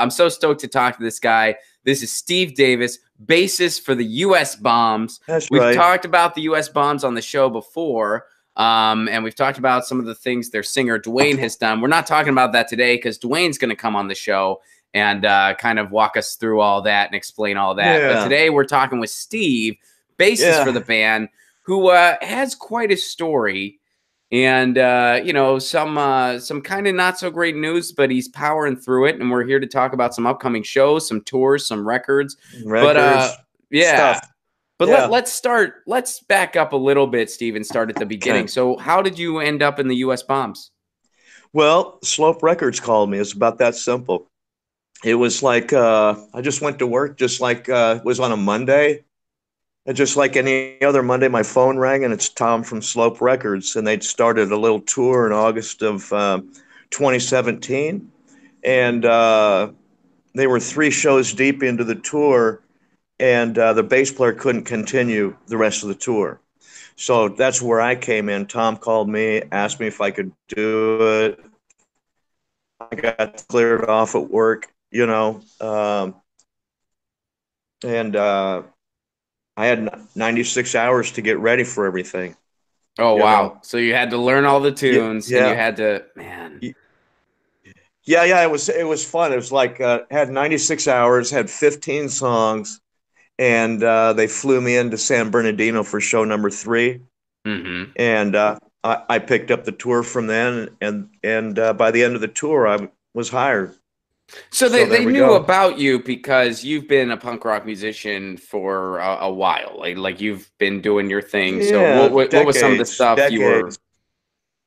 I'm so stoked to talk to this guy. This is Steve Davis, bassist for the U.S. Bombs. We've talked about the U.S. Bombs on the show before, and we've talked about some of the things their singer Dwayne has done. We're not talking about that today because Dwayne's going to come on the show and kind of walk us through all that and explain all that. Yeah. But today we're talking with Steve, bassist for the band, who has quite a story. And, you know, some kind of not so great news, but he's powering through it. And we're here to talk about some upcoming shows, some tours, some records. But, yeah. Stuff. But let's back up a little bit, Steve, and start at the beginning. Okay. So how did you end up in the U.S. Bombs? Well, Slope Records called me. It's about that simple. It was like I just went to work just like it was on a Monday. And just like any other Monday, my phone rang, and it's Tom from Slope Records. And they'd started a little tour in August of 2017. And they were 3 shows deep into the tour, and the bass player couldn't continue the rest of the tour. So that's where I came in. Tom called me, asked me if I could do it. I got cleared off at work, you know. I had 96 hours to get ready for everything. Oh, wow. So you had to learn all the tunes, and you had to, man. Yeah, it was fun. It was like had 96 hours, had 15 songs, and they flew me into San Bernardino for show number 3. Mm-hmm. And I picked up the tour from then, and by the end of the tour, I was hired. So they knew about you because you've been a punk rock musician for a while. Like you've been doing your thing. Yeah, so what was some of the stuff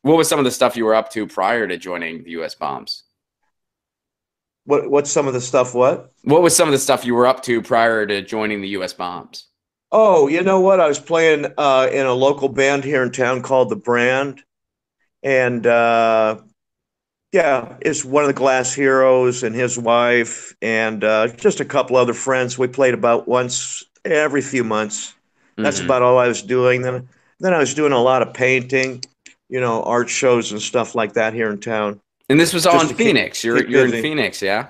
what was some of the stuff you were up to prior to joining the US Bombs? What's some of the stuff what? What was some of the stuff you were up to prior to joining the US Bombs? Oh, you know what? I was playing in a local band here in town called The Brand. And yeah, it's one of the Glass Heroes and his wife and just a couple other friends. We played about once every few months. That's about all I was doing. Then I was doing a lot of painting, you know, art shows and stuff like that here in town. And this was all in Phoenix. You're in Phoenix, yeah?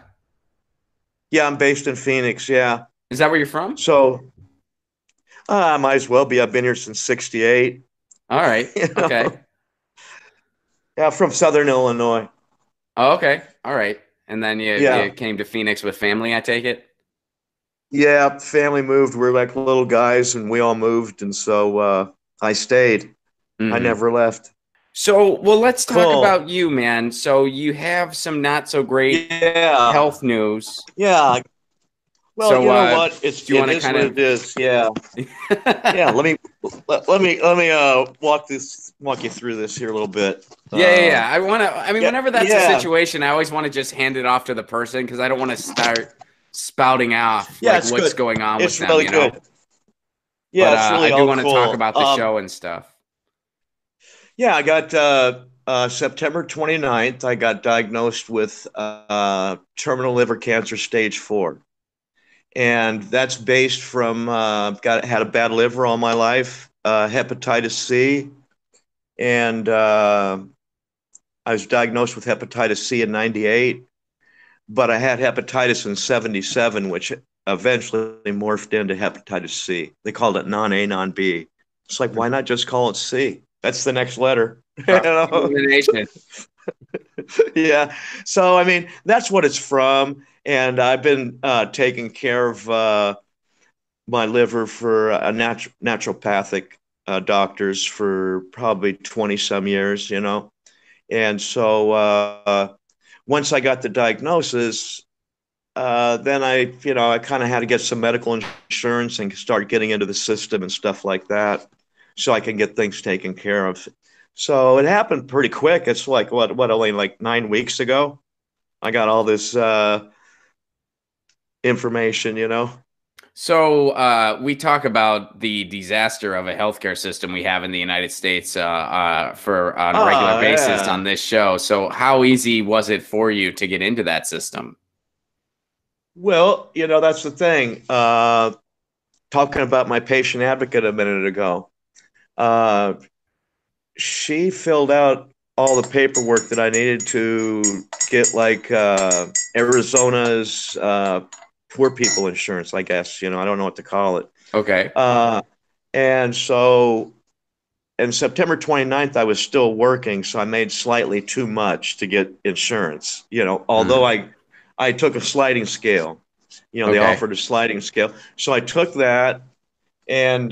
Yeah, I'm based in Phoenix, yeah. Is that where you're from? So I might as well be. I've been here since '68. All right, you know? Okay. Yeah, from Southern Illinois. Oh, okay. All right. And then you came to Phoenix with family, I take it? Yeah, family moved. We're like little guys, and we all moved. And so I stayed. Mm-hmm. I never left. So, well, let's talk about you, man. So you have some not so great health news. Yeah. Well, so, you know what? It is what it is. Yeah. Yeah. Let me walk you through this here a little bit. Yeah. I mean, whenever that's a situation, I always want to just hand it off to the person because I don't want to start spouting off what's going on with them. Really good. Yeah, but, it's really I do want to talk about the show and stuff. Yeah, I got September 29th. I got diagnosed with terminal liver cancer, stage 4. And that's based from had a bad liver all my life, hepatitis C, and I was diagnosed with hepatitis C in '98, but I had hepatitis in '77, which eventually morphed into hepatitis C. They called it non-A, non-B. It's like, why not just call it C? That's the next letter. You know? Yeah. So, I mean, that's what it's from. And I've been taking care of my liver for naturopathic doctors for probably 20 some years, you know. And so once I got the diagnosis, then I kind of had to get some medical insurance and start getting into the system and stuff like that so I can get things taken care of. So it happened pretty quick. It's like, only like 9 weeks ago. I got all this information, you know. So we talk about the disaster of a healthcare system we have in the United States on a regular basis on this show. So how easy was it for you to get into that system? Well, you know, that's the thing. Talking about my patient advocate a minute ago, she filled out all the paperwork that I needed to get, like Arizona's poor people insurance, I guess. I don't know what to call it. Okay. And so in September 29th, I was still working, so I made slightly too much to get insurance. Although I took a sliding scale. They offered a sliding scale, so I took that, and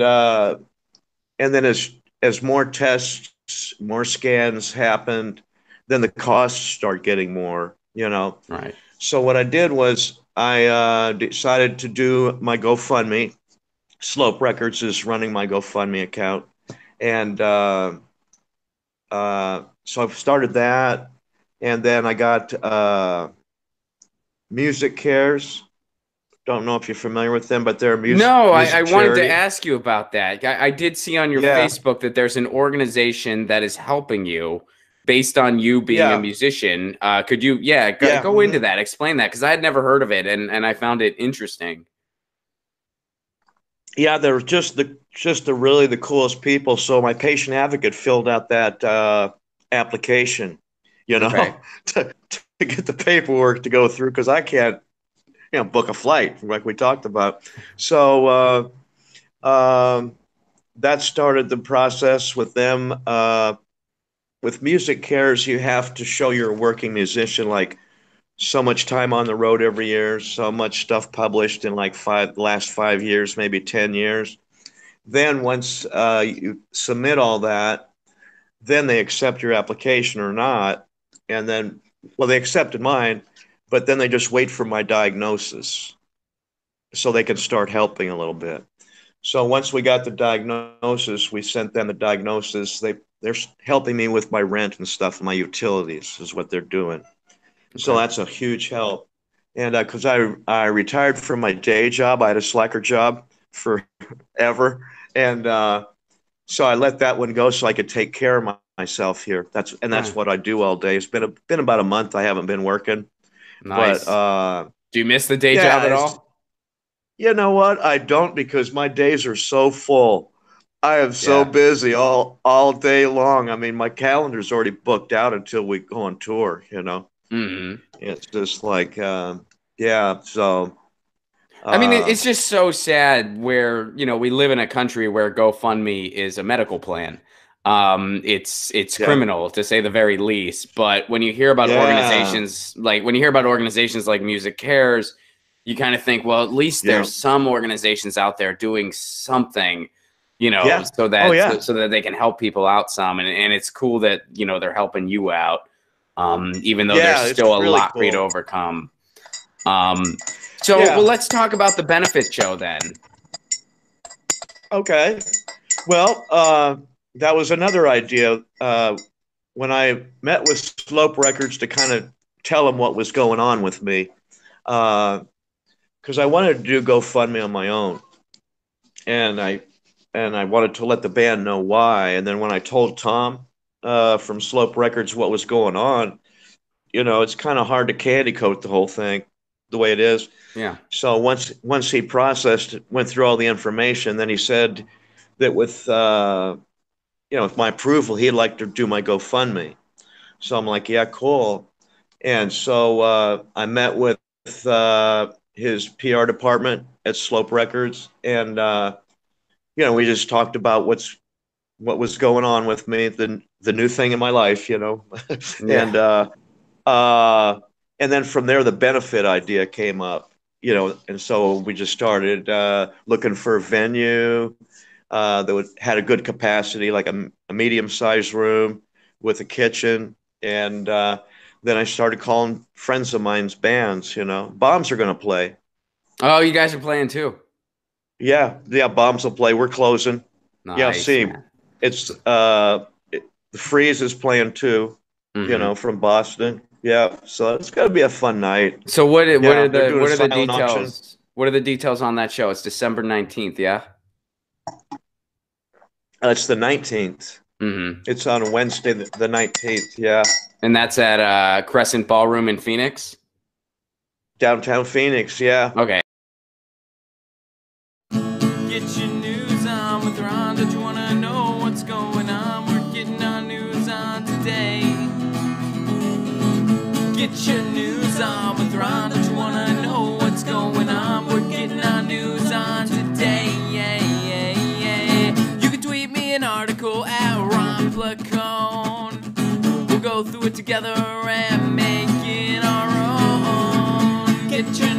then as more tests, more scans happened, then the costs start getting more. Right. So what I did was I decided to do my GoFundMe. Slope Records is running my GoFundMe account, and so I've started that, and then I got Music Cares. Don't know if you're familiar with them, but they're No, music I wanted to charity. ask you about that. I did see on your Yeah, Facebook that there's an organization that is helping you based on you being a yeah, musician. Could you, yeah. go into that, explain that, because I had never heard of it, and I found it interesting. Yeah, they're just the really the coolest people. So my patient advocate filled out that application, Okay. to get the paperwork to go through, because I can't, book a flight like we talked about. So that started the process with them. With Music Cares, you have to show you're a working musician, like so much time on the road every year, so much stuff published in like last 5 years, maybe 10 years. Then once you submit all that, then they accept your application or not. And then, well, they accepted mine, but then they just wait for my diagnosis so they can start helping a little bit. So once we got the diagnosis, we sent them the diagnosis. They're helping me with my rent and stuff, my utilities is what they're doing. So Okay. that's a huge help. And because I retired from my day job, I had a slacker job forever, and so I let that one go so I could take care of myself here. That's Huh. what I do all day. It's been about a month I haven't been working, but Nice. Do you miss the day job yeah, at all? you know what? I don't, because my days are so full. I am so Yeah. busy all day long. I mean, my calendar's already booked out until we go on tour. Hmm. It's just like yeah. So I mean, uh, it's just so sad where, we live in a country where GoFundMe is a medical plan. It's yeah, criminal to say the very least. But when you hear about yeah, organizations like Music Cares, you kind of think, well, at least yeah, there's some organizations out there doing something, yeah. so Oh that yeah, they can help people out some. And it's cool that, they're helping you out, even though there's yeah. still It's a really lot for you to cool. overcome. Um, so, well, Yeah. let's talk about the benefit show then. Okay. Well, that was another idea. When I met with Slope Records to kind of tell them what was going on with me, because I wanted to do GoFundMe on my own, and I wanted to let the band know why. And then when I told Tom from Slope Records what was going on, it's kind of hard to candy coat the whole thing the way it is. Yeah. So once he went through all the information, then he said that with my approval, he'd like to do my GoFundMe. So I'm like, yeah, cool. And so I met with his PR department at Slope Records, and we just talked about what was going on with me, the new thing in my life, and Yeah. uh, and then from there the benefit idea came up, and so we just started looking for a venue that had a good capacity, like a medium-sized room with a kitchen. And then I started calling friends of mine's bands. Bombs are going to play. Oh, you guys are playing too. Yeah, yeah, Bombs will play. We're closing. Yeah, Nice, see, man. it's the Freeze is playing too. Hmm. From Boston. Yeah, so it's going to be a fun night. So Yeah, they're doing a what are the silent auction. details? What are the details on that show? It's December 19th, yeah? It's the 19th. Hmm. It's on Wednesday, the 19th. Yeah, And that's at Crescent Ballroom in Phoenix. downtown Phoenix. Yeah. Okay. Get your news on with Ron. Don't you want to know what's going on? We're getting our news on today. me an article at Ron Placone. We'll go through it together and make it our own. Get your